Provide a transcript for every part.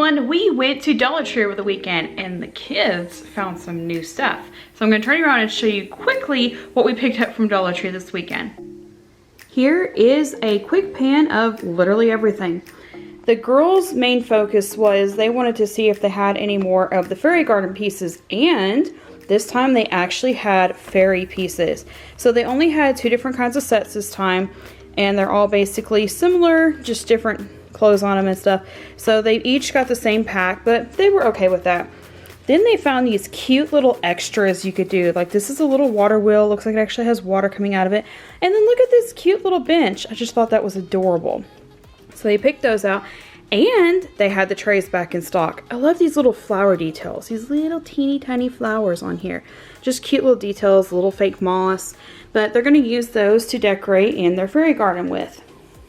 everyone. We went to Dollar Tree over the weekend and the kids found some new stuff. So I'm gonna turn you around and show you quickly what we picked up from Dollar Tree this weekend. Here is a quick pan of literally everything. The girls' main focus was they wanted to see if they had any more of the fairy garden pieces, and this time they actually had fairy pieces. So they only had 2 different kinds of sets this time, and they're all basically similar, just different clothes on them and stuff. So they each got the same pack, but they were okay with that. Then they found these cute little extras you could do. Like this is a little water wheel. Looks like it actually has water coming out of it. And then look at this cute little bench. I just thought that was adorable. So they picked those out. And they had the trays back in stock. I love these little flower details. These little teeny tiny flowers on here. Just cute little details, little fake moss. But they're going to use those to decorate in their fairy garden with.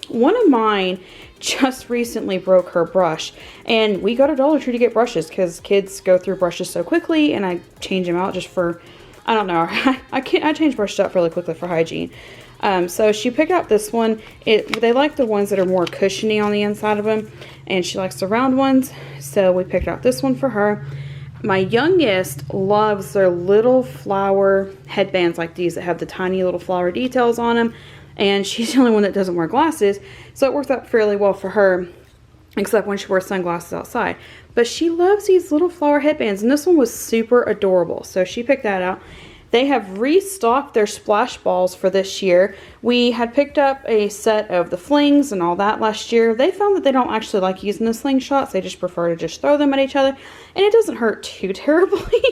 One of mine just recently broke her brush, and we go to Dollar Tree to get brushes because kids go through brushes so quickly, and I change them out just for, I don't know, I change brushes out really quickly for hygiene. So she picked out this one. They like the ones that are more cushiony on the inside of them, and she likes the round ones, so we picked out this one for her. My youngest loves their little flower headbands like these that have the tiny little flower details on them. And she's the only one that doesn't wear glasses, so it works out fairly well for her, except when she wears sunglasses outside. But she loves these little flower headbands, and this one was super adorable, so she picked that out. They have restocked their splash balls for this year. We had picked up a set of the flings and all that last year. They found that they don't actually like using the slingshots. They just prefer to just throw them at each other, and it doesn't hurt too terribly.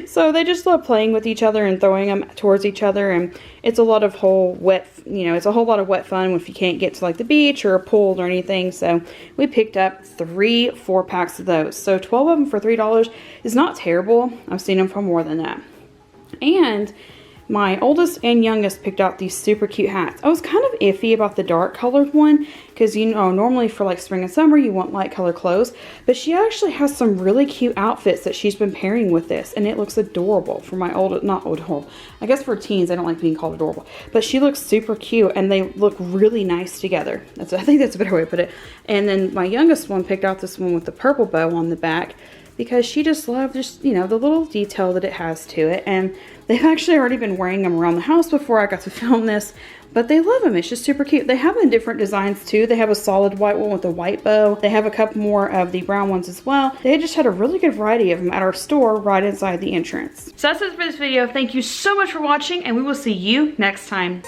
So they just love playing with each other and throwing them towards each other, and it's a lot of it's a whole lot of wet fun if you can't get to like the beach or a pool or anything. So we picked up 3 4-packs of those. So 12 of them for $3 is not terrible. I've seen them for more than that. And my oldest and youngest picked out these super cute hats. I was kind of iffy about the dark colored one because, you know, normally for like spring and summer you want light colored clothes, but she actually has some really cute outfits that she's been pairing with this, and it looks adorable for my not adorable, I guess for teens. I don't like being called adorable, but she looks super cute and they look really nice together. I think that's a better way to put it. And then my youngest one picked out this one with the purple bow on the back, because she just loved the little detail that it has to it. And they've actually already been wearing them around the house before I got to film this, but they love them. It's just super cute. They have them in different designs too. They have a solid white one with a white bow. They have a couple more of the brown ones as well. They just had a really good variety of them at our store right inside the entrance. So that's it for this video. Thank you so much for watching, and we will see you next time.